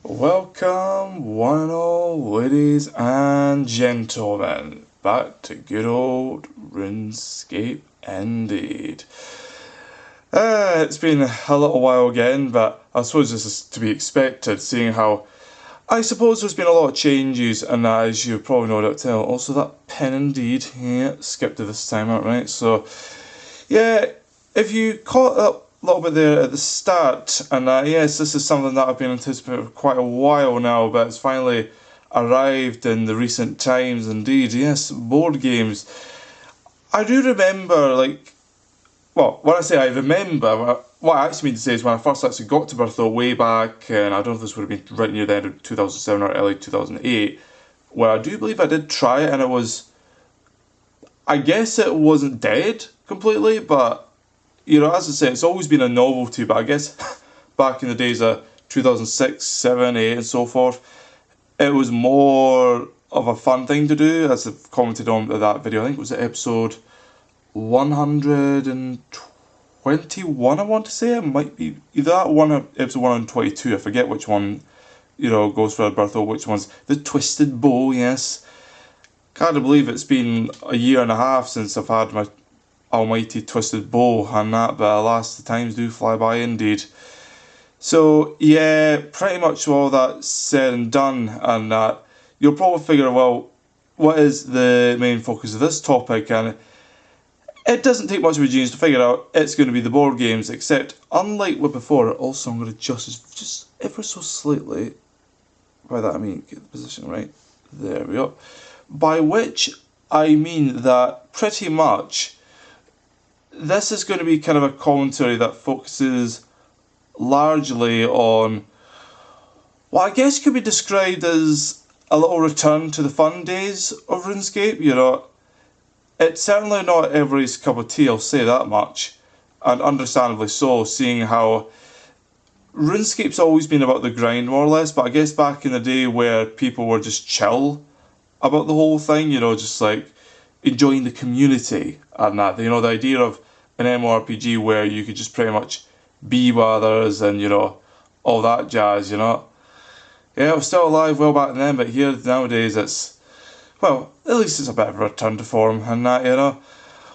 Welcome, one and all, ladies and gentlemen, back to good old Runescape indeed. It's been a little while again, but I suppose this is to be expected, seeing how I suppose there's been a lot of changes, and as you probably know that tell. Also, that pen indeed, yeah, skipped it this time out, right? So, yeah, if you caught up a little bit there at the start, and yes, this is something that I've been anticipating for quite a while now, but it's finally arrived in the recent times indeed. Yes, board games. I do remember, well, when I say I remember, what I actually mean to say is when I first actually got to Burthorpe way back, and I don't know if this would have been right near the end of 2007 or early 2008, where I do believe I did try it, and it was, I guess it wasn't dead completely, but as I say, it's always been a novelty, but I guess back in the days of 2006, 7, 8 and so forth, it was more of a fun thing to do, as I've commented on that video. I think it was episode 121, I want to say. It might be either that one or episode 122, I forget which one, goes for Alberto, which one's the Twisted Bow, yes. Can't believe it's been a year and a half since I've had my almighty Twisted Bow and that, but alas, the times do fly by indeed. So yeah, pretty much all that said and done, and that you'll probably figure, well, what is the main focus of this topic? And it doesn't take much of a genius to figure out it's going to be the board games, except unlike with before, also I'm going to adjust this just ever so slightly. By that I mean get the position right. There we go. By which I mean that pretty much this is going to be kind of a commentary that focuses largely on what I guess could be described as a little return to the fun days of RuneScape. It's certainly not everybody's cup of tea, I'll say that much, and understandably so, seeing how RuneScape's always been about the grind more or less, but I guess back in the day where people were just chill about the whole thing, just like enjoying the community and that, the idea of an MMORPG where you could just pretty much be with others and, all that jazz, Yeah, I was still alive well back then, but here nowadays it's, well, at least it's a bit of a return to form and that,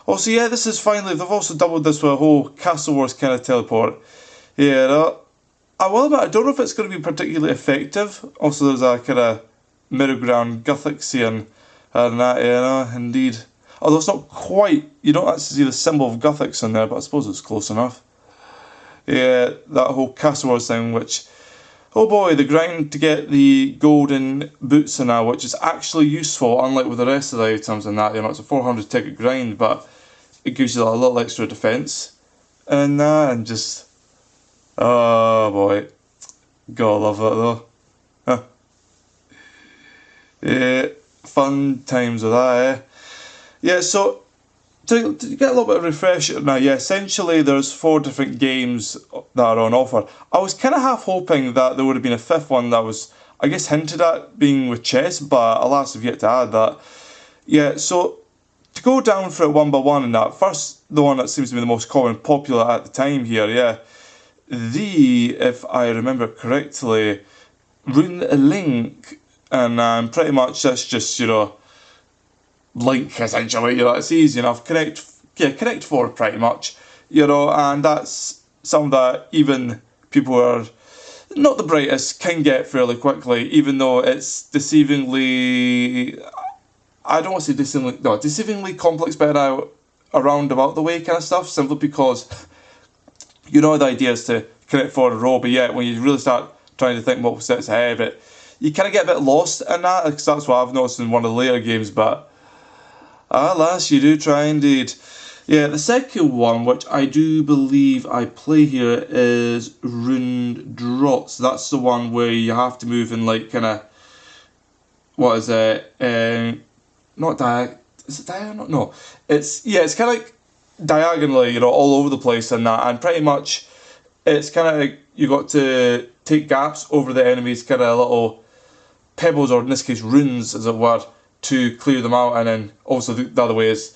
Also, yeah, this is finally, they've also doubled this with a whole Castle Wars kind of teleport. I will admit, I don't know if it's going to be particularly effective. Also, there's a kind of middle ground Gothixian and that, indeed. Although it's not quite, you don't actually see the symbol of Gothics in there, but I suppose it's close enough. Yeah, that whole Castle Wars thing, which, oh boy, the grind to get the golden boots and that, which is actually useful, unlike with the rest of the items and that, it's a 400 ticket grind, but it gives you a little extra defense. And just, oh boy, gotta love that though. Huh. Yeah, fun times with that, eh? Yeah, so to get a little bit of refresher now, yeah, essentially there's 4 different games that are on offer. I was kind of half hoping that there would have been a 5th one that was, I guess, hinted at being with chess, but alas, I've yet to add that. Yeah, so to go down for it one by one and that, first, the one that seems to be the most common, popular at the time here, yeah, if I remember correctly, Rune Link, and pretty much that's just, Link essentially, it's easy enough. Connect 4 pretty much, and that's something that even people who are not the brightest can get fairly quickly, even though it's deceivingly, I don't want to say deceivingly complex, but around about the way kind of stuff, simply because, the idea is to connect 4 in a row, but yet when you really start trying to think multiple steps ahead, but you kind of get a bit lost in that, because that's what I've noticed in one of the later games, but alas, you do try indeed. Yeah, the second one, which I do believe I play here, is Rune Drots. That's the one where you have to move in kind of, what is it? Not diagonal. Is it diagonal? No. It's kind of like diagonally, all over the place and that, and pretty much it's kind of like you got to take gaps over the enemies, kind of little pebbles, or in this case runes, as it were, to clear them out, and then also the other way is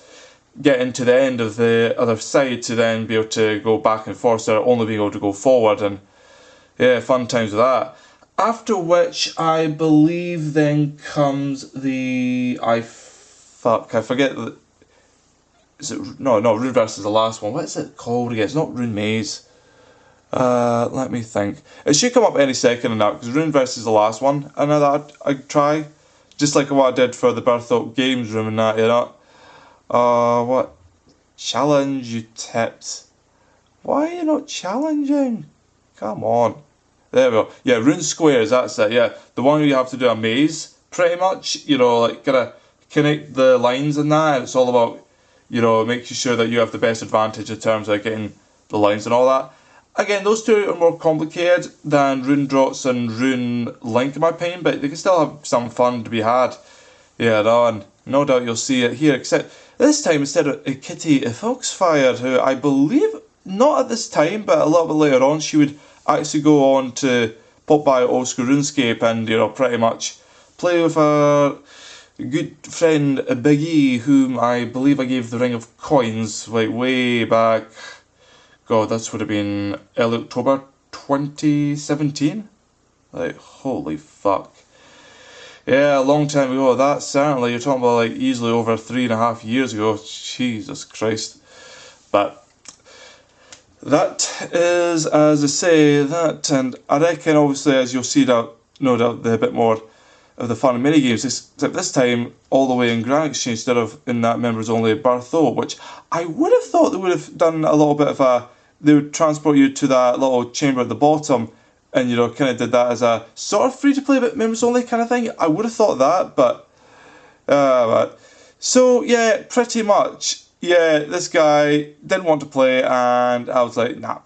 getting to the end of the other side to then be able to go back and forth, so only being able to go forward, and yeah, fun times with that. After which, I believe then comes the... I forget. Is it... No, Runeverse is the last one. What is it called again? It's not Rune Maze. Let me think. It should come up any second in that, because Runeverse is the last one. I know that I'd try. Just like what I did for the Burthorpe Games Room and that, you know. What? Challenge, you tipped. Why are you not challenging? Come on. There we go. Yeah, Rune Squares, that's it, yeah. The one where you have to do a maze, pretty much. You know, like, gotta connect the lines and that. And it's all about, you know, making sure that you have the best advantage in terms of getting the lines and all that. Again, those two are more complicated than Rune Drops and Rune Link, in my opinion, but they can still have some fun to be had. Yeah, no, and no doubt you'll see it here, except this time instead of Kitty Foxfire, who I believe, not at this time, but a little bit later on, she would actually go on to pop by old school RuneScape and, you know, pretty much play with her good friend Biggie, whom I believe I gave the Ring of Coins, like, way back. God, that would have been early October 2017? Like, holy fuck. Yeah, a long time ago, that certainly, you're talking about like easily over 3.5 years ago. Jesus Christ. But that is, as I say, that, and I reckon obviously as you'll see that, no doubt, the bit more of the fun and minigames, except this time all the way in Grand Exchange instead of in that members only Burthorpe, which I would have thought they would have done a little bit of a, they would transport you to that little chamber at the bottom and, you know, kind of did that as a sort of free to play but members only kind of thing. I would have thought that, but so yeah, pretty much, yeah, this guy didn't want to play and I was like, nah.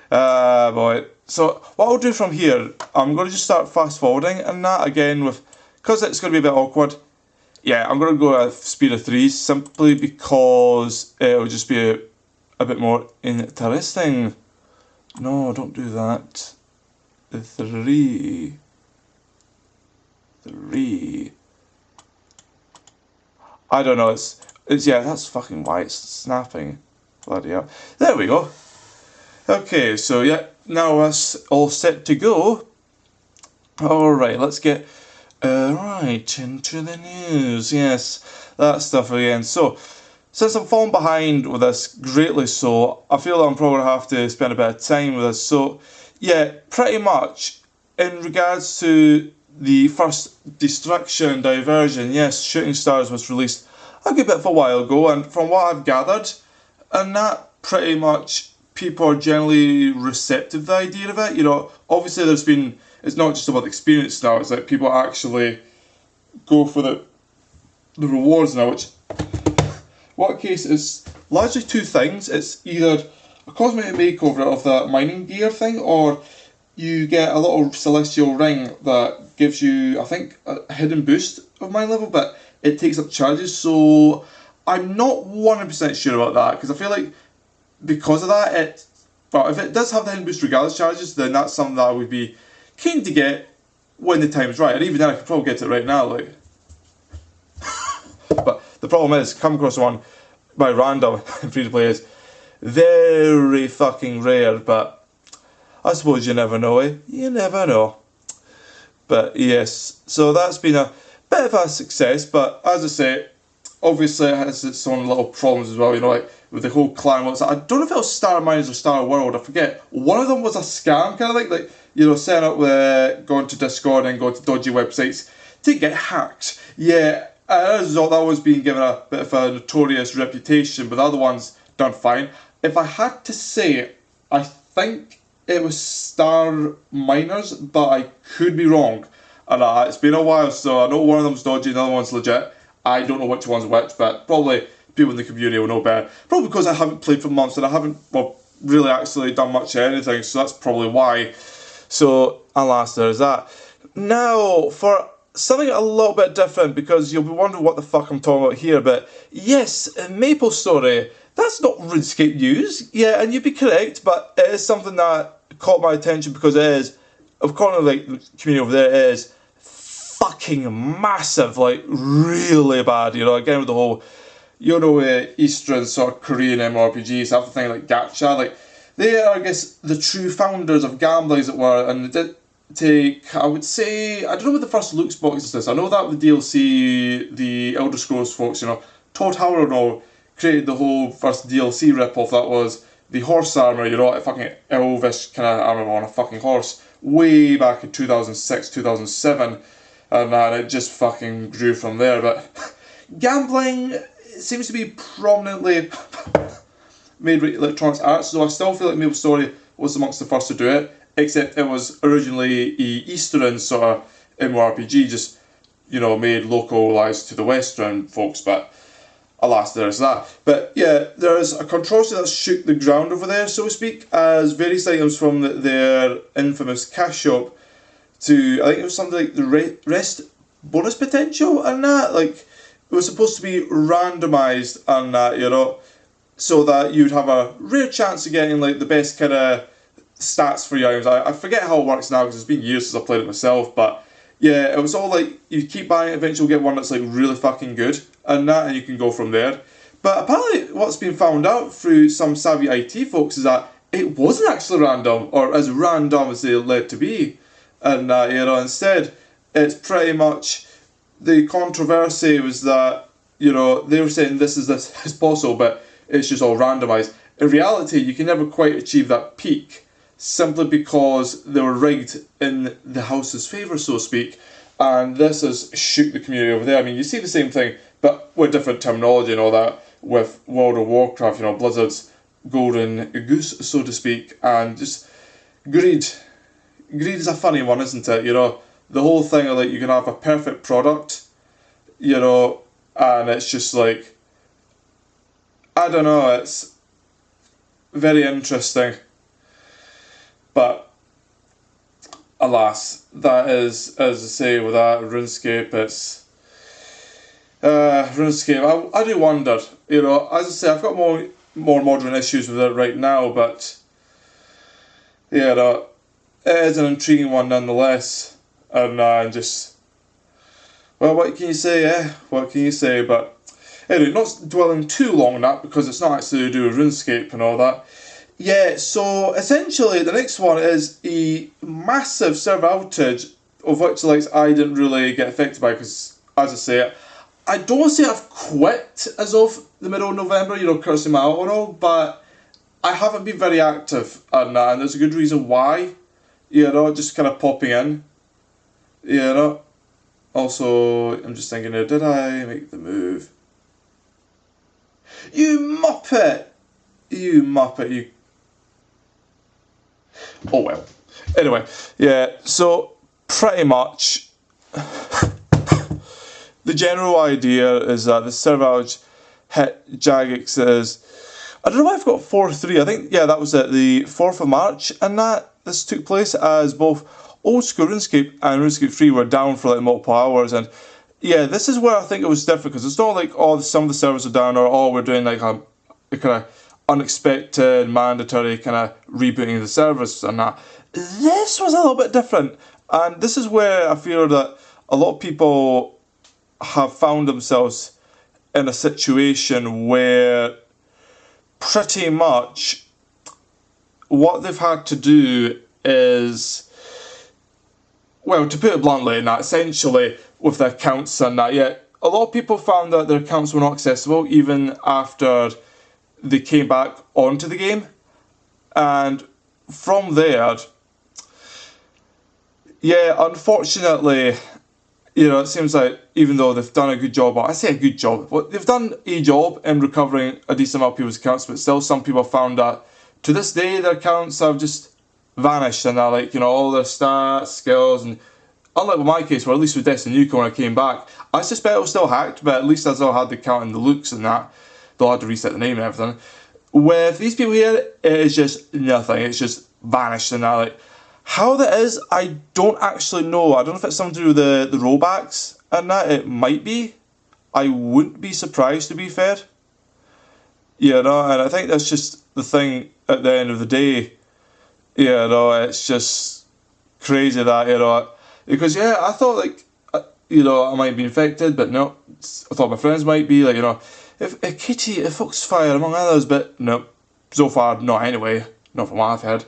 Boy. So what I'll do from here, I'm going to just start fast forwarding and that again with, because it's going to be a bit awkward. Yeah, I'm going to go at speed of 3 simply because it'll just be a bit more interesting. No, don't do that. 3. I don't know, it's yeah, that's fucking why it's snapping. Bloody hell. There we go. Okay, so yeah, now that's all set to go. Alright, let's get right into the news. Yes, that stuff again. So, since I'm falling behind with this, greatly so, I feel I'm probably going to have to spend a bit of time with this. So, yeah, pretty much, in regards to the first Destruction Diversion, yes, Shooting Stars was released a good bit of a while ago, and from what I've gathered, and that pretty much people are generally receptive to the idea of it. You know, obviously there's been, it's not just about the experience now, it's like people actually go for the rewards now, which, what case is largely two things. It's either a cosmetic makeover of that mining gear thing, or you get a little celestial ring that gives you, I think, a hidden boost of mine level, but it takes up charges, so I'm not 100% sure about that, because I feel like because of that, but if it does have the hidden boost regardless charges, then that's something that I would be keen to get when the time's right, and even then I could probably get it right now, like. But the problem is, come across one by random free to play is very fucking rare, but I suppose you never know, eh? You never know. But yes, so that's been a bit of a success, but as I say, obviously it has its own little problems as well, you know, like with the whole clan. I don't know if it was Star Miners or Star World, I forget. One of them was a scam kind of thing, like, you know, setting up with going to Discord and going to dodgy websites to get hacked. Yeah, as a result, that was being given a bit of a notorious reputation, but the other one's done fine. If I had to say, I think it was Star Miners, but I could be wrong. And it's been a while, so I know one of them's dodgy, the other one's legit. I don't know which one's which, but probably people in the community will know better. Probably because I haven't played for months and I haven't, well, really actually done much of anything, so that's probably why. So, alas, there's that. Now, for something a little bit different, because you'll be wondering what the fuck I'm talking about here, but yes, Maple Story, that's not RuneScape news. Yeah, and you'd be correct, but it is something that caught my attention because it is, according to like the community over there, it is fucking massive, like really bad, you know, again with the whole, you know, Eastern sort of Korean MMORPGs, everything like gacha, like, they are, I guess, the true founders of gambling, as it were, and they did take, I would say, I don't know what the first looks box is this. I know that with the DLC, the Elder Scrolls folks, Todd Howard and all created the whole first DLC ripoff. That was the horse armor, a fucking elvish kind of armor on a fucking horse, way back in 2006, 2007, and it just fucking grew from there. But gambling seems to be prominently made with Electronic Arts, so I still feel like MapleStory was amongst the first to do it, except it was originally a Eastern sort of MMORPG, just, made localised to the Western folks, but alas, there's that. But yeah, there's a controversy that shook the ground over there, so to speak, as various items from their infamous cash shop to, I think it was something like the rest bonus potential and that, like, it was supposed to be randomised and that, so that you'd have a rare chance of getting like the best kind of stats for your items. I forget how it works now because it's been years since I played it myself, but yeah, it was all like you keep buying it, eventually get one that's like really fucking good and that, and you can go from there. But apparently what's been found out through some savvy IT folks is that it wasn't actually random, or as random as they led to be, and instead it's pretty much, the controversy was that, they were saying this is possible, but it's just all randomised. In reality, you can never quite achieve that peak, simply because they were rigged in the house's favour, so to speak, and this has shook the community over there. I mean, you see the same thing, but with different terminology and all that, with World of Warcraft, Blizzard's golden goose, so to speak, and just greed. Greed is a funny one, isn't it? The whole thing of like, you can have a perfect product, and it's just like, I don't know, it's very interesting. But alas, that is, as I say, with that RuneScape, it's RuneScape. I do wonder, as I say, I've got more modern issues with it right now, but it is an intriguing one nonetheless, and just, well, what can you say, What can you say? But anyway, not dwelling too long on that, because it's not actually to do with RuneScape and all that. Yeah, so essentially the next one is a massive server outage, of which I didn't really get affected by, because, as I say, I don't say I've quit as of the middle of November, cursing my out and all, but I haven't been very active on that, and there's a good reason why, just kind of popping in, Also, I'm just thinking, did I make the move? You muppet! You... Oh well. Anyway, yeah, so pretty much the general idea is that the server outage hit Jagex is, I don't know why I've got 4-3, I think, yeah, that was it, the 4th of March, and this took place as both old school RuneScape and RuneScape 3 were down for like multiple hours, and yeah, this is where I think it was different, because it's not like, some of the servers are down, or we're doing like a kind of unexpected, mandatory kind of rebooting of the servers and that. This was a little bit different, and this is where I feel that a lot of people have found themselves in a situation where pretty much what they've had to do is, well, to put it bluntly, essentially with their accounts and that, yeah, a lot of people found that their accounts were not accessible even after they came back onto the game, and from there, yeah, unfortunately, it seems like even though they've done a good job, I say a good job, but they've done a job in recovering a decent amount of people's accounts, but still some people found that to this day their accounts have just vanished, and they're like, all their stats, skills, and unlike with my case, where at least with Destiny Nuke when I came back, I suspect it was still hacked, but at least I still had the account and the looks and that, though I had to reset the name and everything. With these people here, it is just nothing, it's just vanished, and that, like, how that is, I don't actually know. I don't know if it's something to do with the rollbacks and that, it might be. I wouldn't be surprised, to be fair. And I think that's just the thing at the end of the day. It's just crazy that, because yeah, I thought like, I might be infected, but no, I thought my friends might be, like, if Kitty, if Foxfire, among others, but no, so far, not anyway, not from what I've heard.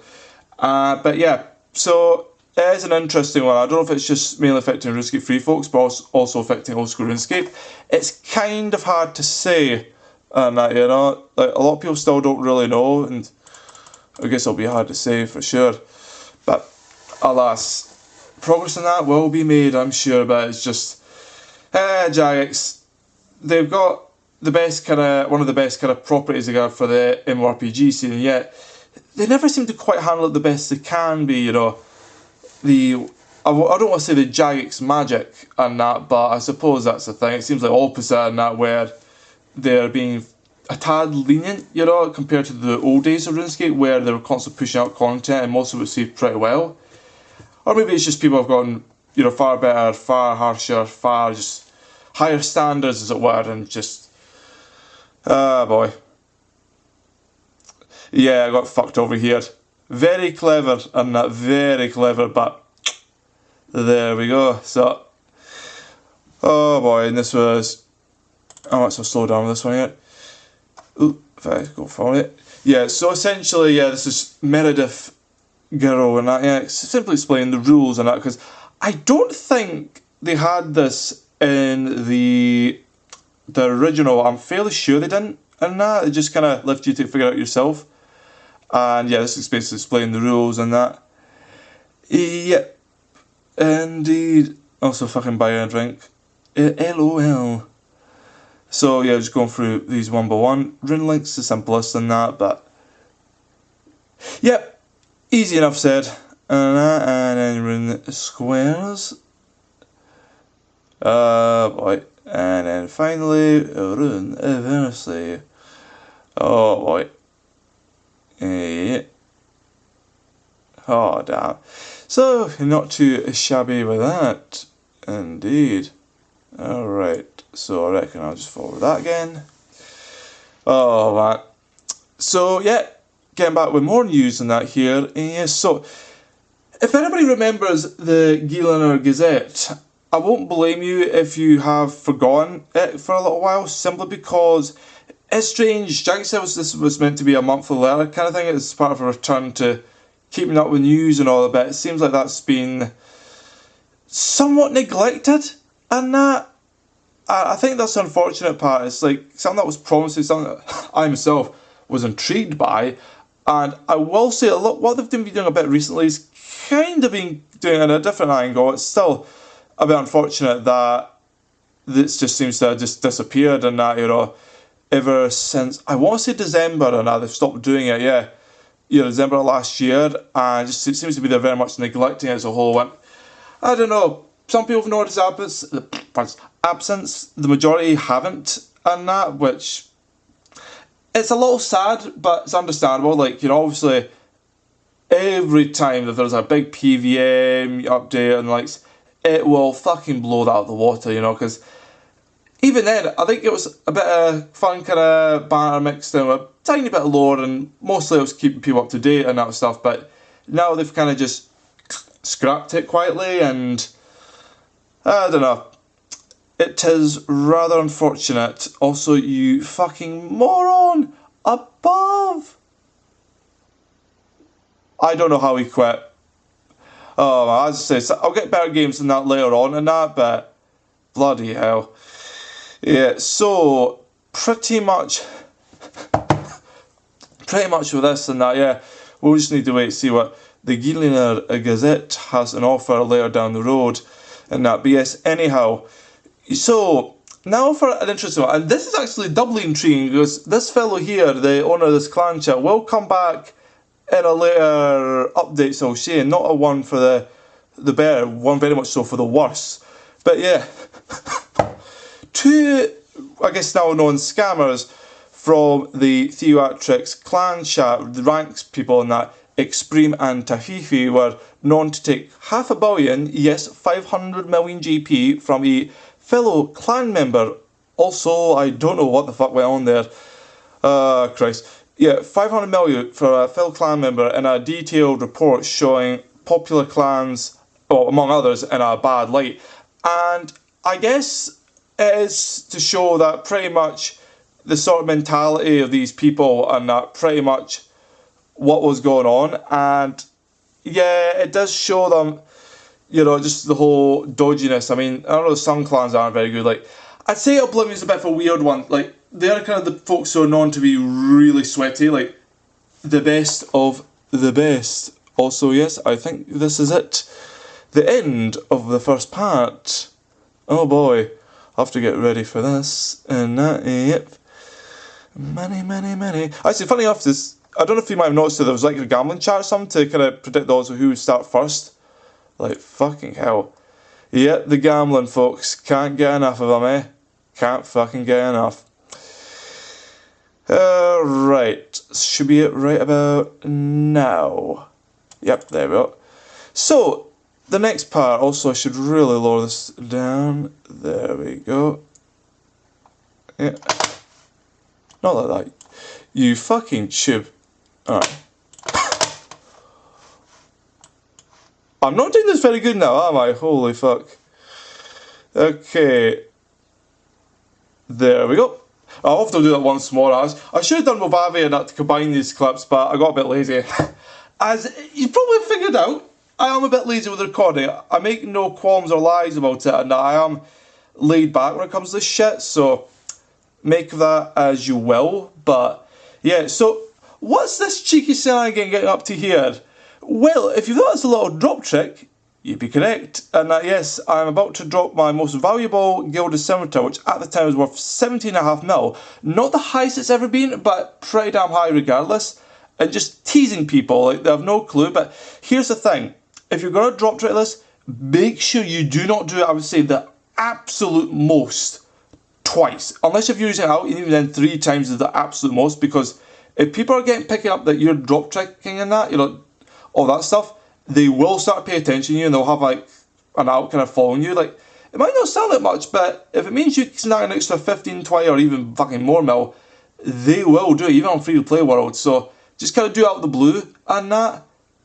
But yeah, so it is an interesting one. I don't know if it's just mainly affecting RuneScape 3 folks, but also affecting old school RuneScape. It's kind of hard to say, and that, you know, like, a lot of people still don't really know, and I guess it'll be hard to say for sure. But alas, progress on that will be made, I'm sure. But it's just, Jagex, they've got the best one of the best kind of properties they got for the MMORPG scene, and yet they never seem to quite handle it the best they can be, you know. I don't want to say the Jagex magic and that, but I suppose that's the thing. It seems like opposite in that, where they're being a tad lenient, you know, compared to the old days of RuneScape, where they were constantly pushing out content and most of it received pretty well. Or maybe it's just people have gotten, you know, far better, far harsher, far just higher standards, as it were, and just, boy. Yeah, I got fucked over here. Very clever, and that, very clever, but there we go. So, oh boy, and this was, I might slow down with this one here. Ooh, if I go for it. Yeah, so essentially, yeah, this is Meredith Girl and that, yeah, simply explain the rules and that, because I don't think they had this in the original. I'm fairly sure they didn't in that. It just kind of left you to figure it out yourself. And yeah, this is basically explaining the rules and that. Yep, indeed. Also fucking buy a drink. LOL. So yeah, just going through these one by one. Rune Link's the simplest and that, but yep, easy enough said. And then rune squares. Boy. And then finally, rune adversity. Oh boy. Yeah. Oh damn. So, not too shabby with that. Indeed. Alright, so I reckon I'll just follow that again. Oh man. So yeah, getting back with more news than that here. Yes, so if anybody remembers the Gielinor Gazette, I won't blame you if you have forgotten it for a little while, simply because it's strange. Jagex said this was meant to be a monthly letter kind of thing. It's part of a return to keeping up with news and all of that. It seems like that's been somewhat neglected, and that, I think that's the unfortunate part. It's like something that was promised, something that I myself was intrigued by, and I will say what they've been doing a bit recently is kind of been doing it in a different angle. It's still a bit unfortunate that this just seems to have just disappeared, and that, you know, ever since, I want to say December, and now they've stopped doing it, yeah, December last year, and just it seems to be they're very much neglecting it as a whole. And I don't know, some people have noticed absence, the majority haven't, and that, which, it's a little sad, but it's understandable. Like, you know, obviously, every time that there's a big PVM update and like, it will fucking blow that out of the water, you know, because even then, I think it was a bit of fun kind of banter mixed in with a tiny bit of lore, and mostly it was keeping people up to date and that stuff, but now they've kind of just scrapped it quietly, and I don't know. It is rather unfortunate. Also, you fucking moron above. I don't know how he quit. Oh, as I say, I'll get better games than that later on and that, but bloody hell. Yeah, so pretty much with this and that, yeah, we'll just need to wait to see what the Gielinor Gazette has an offer later down the road and that. But yes, anyhow, so now for an interesting one, and this is actually doubly intriguing because this fellow here, the owner of this clan chat, will come back in a later update, so saying, not a one for the better, one very much so for the worse. But yeah, two, I guess now known scammers from the Theatrix clan chat, the ranks people in that, Extreme and Tafifi, were known to take 500 million, yes, 500 million GP from a fellow clan member. Also, I don't know what the fuck went on there. Christ. Yeah, 500 million for a fellow clan member in a detailed report showing popular clans, well, among others, in a bad light. And I guess it is to show that pretty much the sort of mentality of these people and that pretty much what was going on. And yeah, it does show them, you know, just the whole dodginess. I mean, I don't know, some clans aren't very good. Like, I'd say Oblivion's a bit of a weird one. Like, they're kind of the folks who are known to be really sweaty, like, the best of the best. Also, yes, I think this is it. The end of the first part. Oh boy, I have to get ready for this. And that, yep. Many. Actually, funny enough, this, I don't know if you might have noticed that there was like a gambling chart or something to kind of predict the odds of who would start first. Like, fucking hell. Yeah, the gambling folks. Can't get enough of them, eh? Can't fucking get enough. Right. Should be it right about now. Yep, there we go. So, the next part, also I should really lower this down. There we go. Yeah. Not like that. You fucking tube. Alright. I'm not doing this very good now, am I? Holy fuck. Okay. There we go. I'll have to do that once more. I should have done Movavi and that to combine these clips, but I got a bit lazy. As you probably figured out, I am a bit lazy with recording. I make no qualms or lies about it, and I am laid back when it comes to this shit, so make of that as you will. But yeah, so what's this cheeky shenanigan getting up to here? Well, if you thought it's a little drop trick, you'd be correct. And yes, I'm about to drop my most valuable gilded scimitar, which at the time was worth 17.5 mil. Not the highest it's ever been, but pretty damn high regardless. And just teasing people, like they have no clue. But here's the thing, if you're going to drop trick this, make sure you do not do it, I would say, the absolute most twice. Unless if you're using it out, even then 3 times is the absolute most, because if people are picking up that you're drop tricking and that, you know, all that stuff, they will start to pay attention to you and they'll have like an out kind of following you. Like, it might not sound like much, but if it means you snag an extra 15, 20 or even fucking more mil, they will do it, even on free to play world. So just kind of do it out of the blue and that,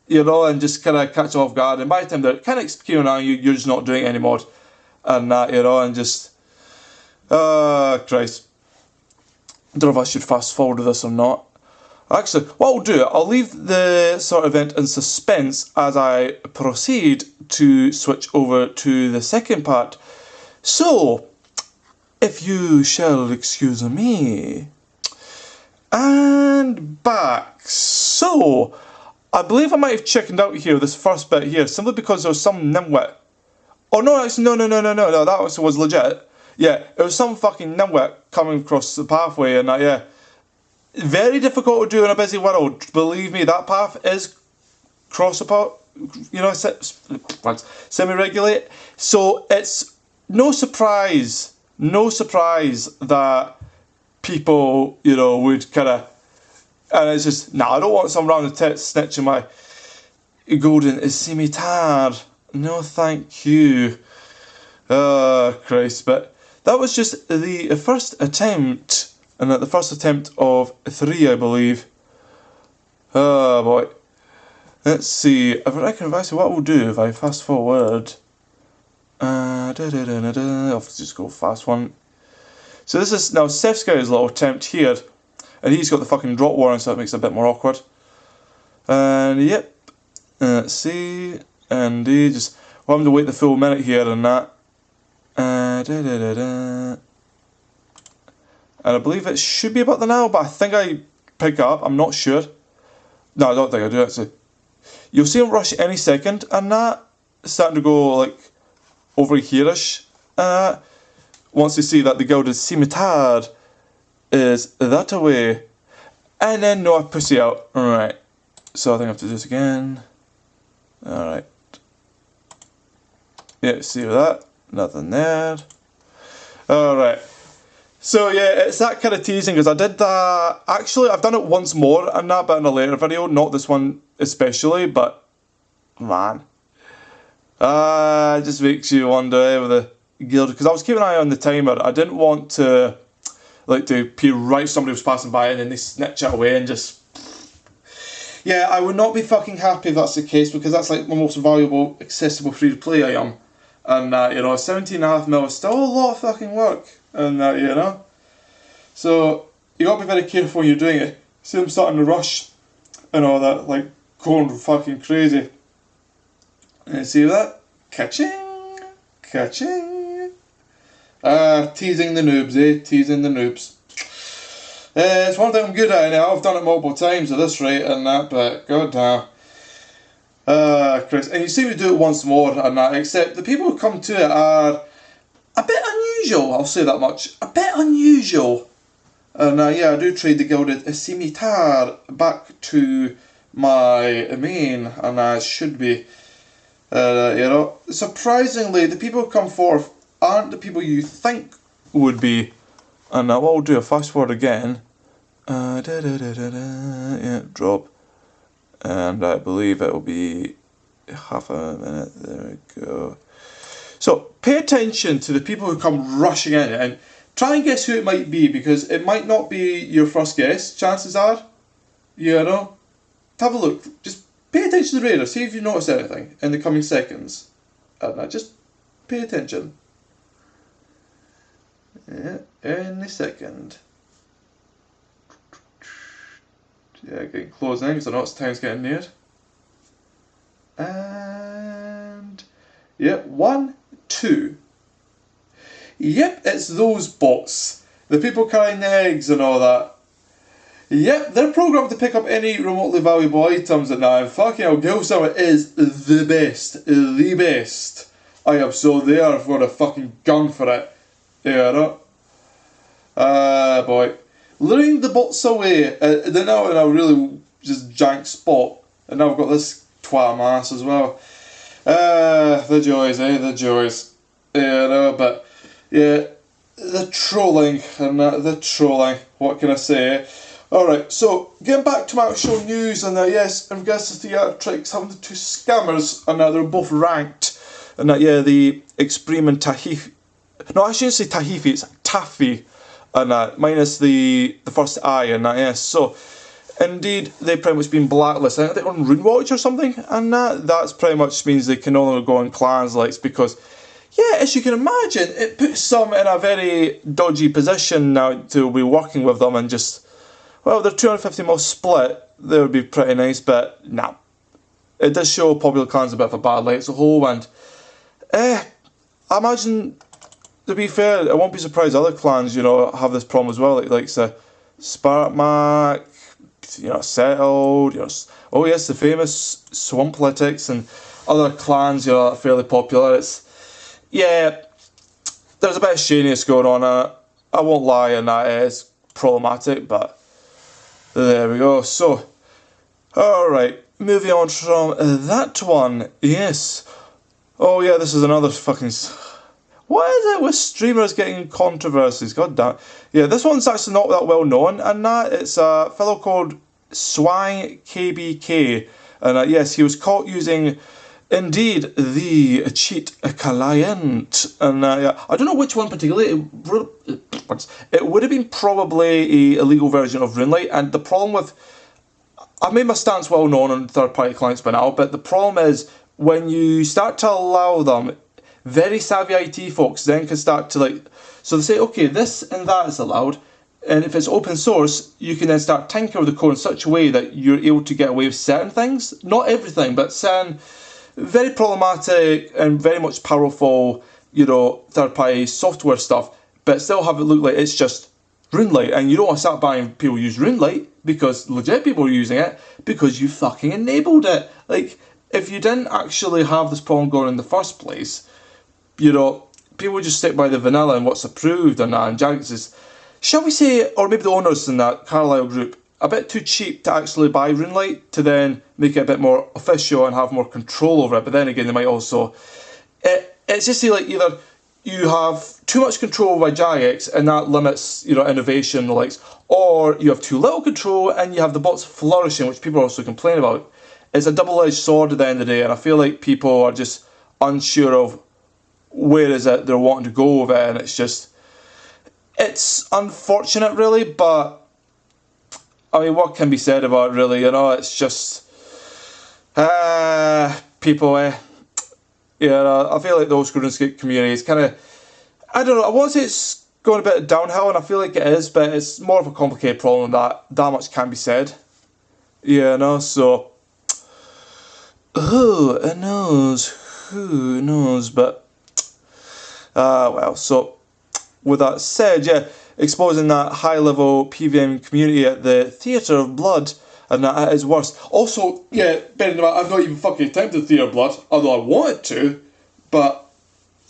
you know, and just kind of catch off guard. And by the time they're kind of executing on you, you're just not doing it anymore and that, you know, and just, Christ. I don't know if I should fast forward this or not. Actually, what I'll do, I'll leave the sort of event in suspense as I proceed to switch over to the second part. So, if you shall excuse me. And back. So, I believe I might have chickened out here, this first bit here, simply because there was some nimwit. Oh no, actually, no, that actually was legit. Yeah, it was some fucking nimwit coming across the pathway and that, yeah. Very difficult to do in a busy world. Believe me, that path is cross apart, you know, semi-regulate. So it's no surprise that people, you know, would kind of, and it's just, nah, I don't want some random tit snitching my golden scimitar. No, thank you. Christ, but that was just the first attempt. And at the first attempt of 3, I believe. Oh boy. Let's see. I reckon what we'll do if I fast forward. I'll just go fast one. So this is now Seth's guy's little attempt here. And he's got the fucking drop warning, so that makes it a bit more awkward. And yep. Let's see. And he just. We'll have to wait the full minute here and that. And I believe it should be about the now, but I think I pick up, I'm not sure. No, I don't think I do actually. You'll see him rush any second, and that is starting to go like over here-ish. Once you see that the gilded scimitar is that away. And then no, I pussy out. Alright. So I think I have to do this again. Alright. Yeah, see that? Nothing there. Alright. So yeah, it's that kind of teasing, because I did that, actually I've done it once more and that, but in a later video, not this one especially, but man. It just makes you wonder with the guild, because I was keeping an eye on the timer. I didn't want to, like, to peer right somebody was passing by and then they snitch it away and just, yeah, I would not be fucking happy if that's the case, because that's like my most valuable, accessible free to play I am. And you know, 17.5 mil is still a lot of fucking work. And you know, so you gotta be very careful when you're doing it. See them starting to rush and all that, like going fucking crazy. You see that? Catching, catching. Teasing the noobs, eh? Teasing the noobs. It's one thing I'm good at anyhow. I've done it multiple times at this rate and that, but god damn. Chris, and you see me do it once more and that, except the people who come to it are a bit unusual, I'll say that much. A bit unusual. And yeah, I do trade the gilded scimitar back to my main, and I should be, you know. Surprisingly, the people who come forth aren't the people you think would be. And what I'll do, a fast forward again. Yeah, drop. And I believe it will be half a minute. There we go. So pay attention to the people who come rushing in and try and guess who it might be, because it might not be your first guess. Chances are, you know. Have a look. Just pay attention to the radar. See if you notice anything in the coming seconds. And just pay attention. Yeah, any second. Yeah, getting closing in, because I know it's time's getting near. And yeah, 1, 2. Yep, it's those bots. The people carrying the eggs and all that. Yep, they're programmed to pick up any remotely valuable items and that. And fucking hell, Gielinor is the best. The best. I am so there. I've got a fucking gun for it. Yeah, no. Boy. Luring the bots away. They're now in a really just jank spot. And now I've got this twat on my ass as well. The joys, eh? The joys. Yeah, no, but yeah, the trolling and the trolling. What can I say? Alright, so getting back to my actual news, and yes, in regards to theatrics, having the two scammers, and they're both ranked. And yeah, the Extreme and Tahifi. No, I shouldn't say Tahifi, it's Taffy. And minus the first I, and yes. So, indeed, they've pretty much been blacklisted. I think they're on RuneWatch or something, and that's pretty much means they can no longer go on clans likes, because yeah, as you can imagine, it puts some in a very dodgy position now to be working with them, and just, well, they're 250 mil split, they would be pretty nice, but nah. It does show popular clans a bit of a bad light as a whole, and I imagine, to be fair, I won't be surprised other clans, you know, have this problem as well, like Sparkmac, you know, Settled, you know, oh yes, the famous Swampletics and other clans, you know, are fairly popular. It's, yeah, there's a bit of shadiness going on. I won't lie, and that is problematic, but there we go. So, alright, moving on from that one, yes. Oh yeah, this is another fucking... What is it with streamers getting controversies? God damn. Yeah, this one's actually not that well known, and it's a fellow called Swang KBK, and yes, he was caught using, indeed, the cheat client, and yeah, I don't know which one particularly. It would have been probably a illegal version of Runelight, and the problem with, I've made my stance well known on third-party clients by now, but the problem is when you start to allow them. Very savvy IT folks then can start to so they say, okay, this and that is allowed, and if it's open source, you can then start tinkering with the code in such a way that you're able to get away with certain things, not everything, but certain very problematic and very much powerful, you know, third-party software stuff, but still have it look like it's just Runelight, and you don't want to start buying people use Runelight because legit people are using it because you fucking enabled it. Like, if you didn't actually have this problem going in the first place, you know, people just stick by the vanilla and what's approved and that, and Jagex is, shall we say, or maybe the owners in that Carlisle group, a bit too cheap to actually buy Runelight to then make it a bit more official and have more control over it. But then again, they might also, it's just like either you have too much control by Jagex and that limits, you know, innovation and the likes, or you have too little control and you have the bots flourishing, which people also complain about. It's a double-edged sword at the end of the day, and I feel like people are just unsure of where is it they're wanting to go with it, and it's unfortunate really, but I mean, what can be said about it really, you know, it's just people, yeah, I feel like the old school Runescape community is kind of, I don't know, I won't say it's going a bit downhill, and I feel like it is, but it's more of a complicated problem that much can be said, you know, so who knows, but well, so with that said, yeah, exposing that high-level PVM community at the Theatre of Blood, and that at its worst. Also, yeah, bearing in mind, I've not even fucking attempted Theatre of Blood, although I wanted to, but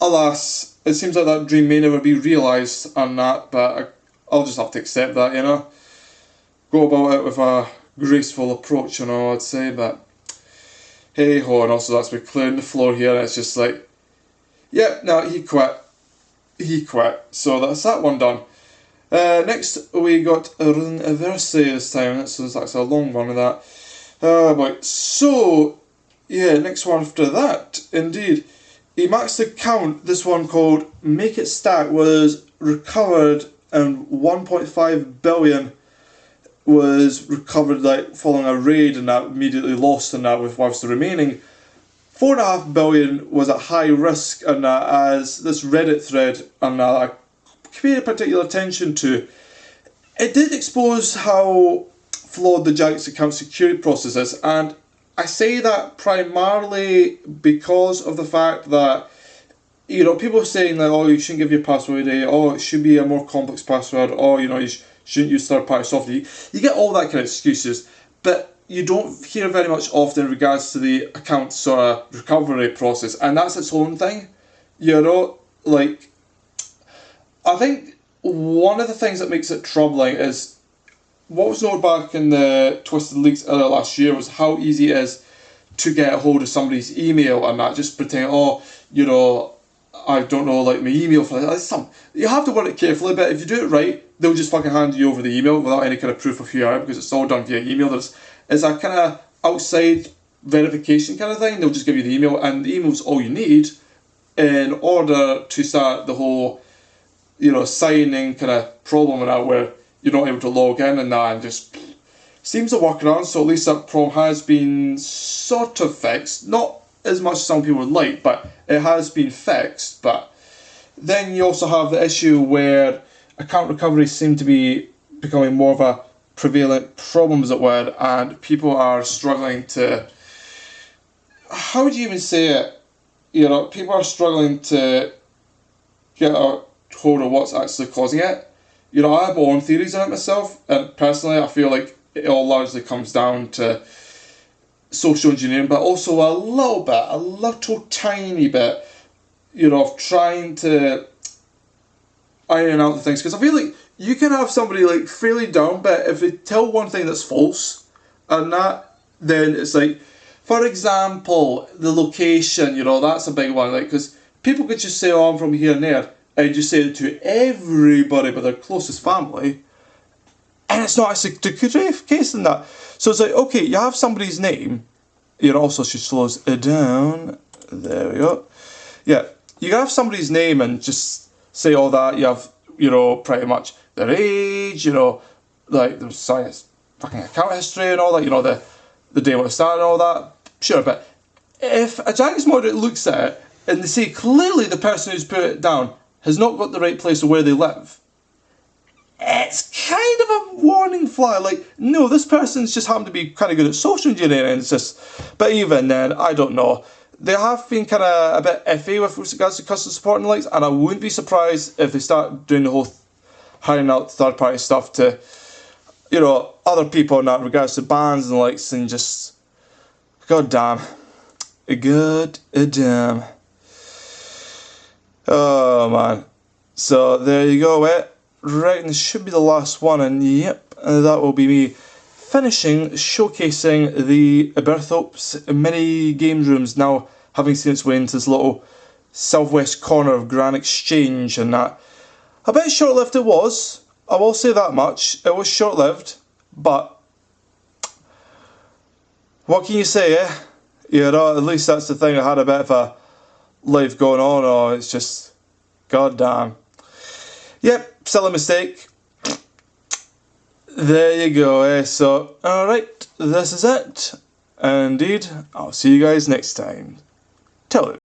alas, it seems like that dream may never be realised and that, but I'll just have to accept that, you know. Go about it with a graceful approach, you know, I'd say, but hey ho, and also that's me clearing the floor here, and it's just like, yeah, no, he quit. So that's that one done. Next we got Runescape this time. That's a long one of that. Boy. So yeah, next one after that, indeed. He maxed the count. This one called Make It Stack was recovered, and 1.5 billion was recovered like following a raid, and that immediately lost, and that whilst the remaining 4.5 billion was at high risk, and as this Reddit thread and I paid particular attention to, it did expose how flawed the Jagex account security process is, and I say that primarily because of the fact that, you know, people are saying that, oh, you shouldn't give your password away, oh, it should be a more complex password, or, you know, you shouldn't use third-party software. You get all that kind of excuses, but you don't hear very much often in regards to the account sort of recovery process, and that's its own thing, you know, like, I think one of the things that makes it troubling is, what was noted back in the Twisted Leaks earlier last year was how easy it is to get a hold of somebody's email and not just pretend, oh, you know, I don't know, like my email for that. You have to word it carefully, but if you do it right, they'll just fucking hand you over the email without any kind of proof of who you are, because it's all done via email. It's a kind of outside verification kind of thing. They'll just give you the email, and the email's all you need in order to start the whole, you know, signing kind of problem and that, where you're not able to log in and that, and just seems to work around. So at least that problem has been sort of fixed. Not as much as some people would like, but it has been fixed. But then you also have the issue where account recoveries seem to be becoming more of a prevalent problem, as it were, and people are struggling to, how would you even say it? You know, people are struggling to get a hold of what's actually causing it. You know, I have my own theories on it myself, and personally I feel like it all largely comes down to social engineering, but also a little tiny bit, you know, of trying to iron out the things, because I feel like you can have somebody like fairly down, but if they tell one thing that's false, and that, then it's like, for example, the location, you know, that's a big one, like, because people could just say, oh, I'm from here and there, and just say it to everybody but their closest family, and it's not actually the case in that. So it's like, okay, you have somebody's name, you know, also she slows it down, there we go, yeah, you can have somebody's name and just say all that, you have, you know, pretty much their age, you know, like there's science, fucking account history and all that, you know, the day when it started and all that, sure, but if a Jagex moderator looks at it and they see clearly the person who's put it down has not got the right place of where they live, it's kind of a warning flag. Like, no, this person's just happened to be kind of good at social engineering. It's just, but even then, I don't know. They have been kind of a bit iffy with regards to customer support and the likes, and I wouldn't be surprised if they start doing the whole hiring out third-party stuff to, you know, other people in that regards to bans and the likes, and just, god damn. Oh man. So there you go, right, and this should be the last one, and yep, that will be me finishing showcasing the Burthorpe's mini games rooms, now having seen its way into this little southwest corner of Grand Exchange, and that. A bit short-lived it was, I will say that much. It was short-lived, but what can you say, eh? You know, at least that's the thing, I had a bit of a life going on, or it's just, god damn. Yep, silly mistake. There you go, eh? So, alright, this is it. Indeed, I'll see you guys next time. Till then.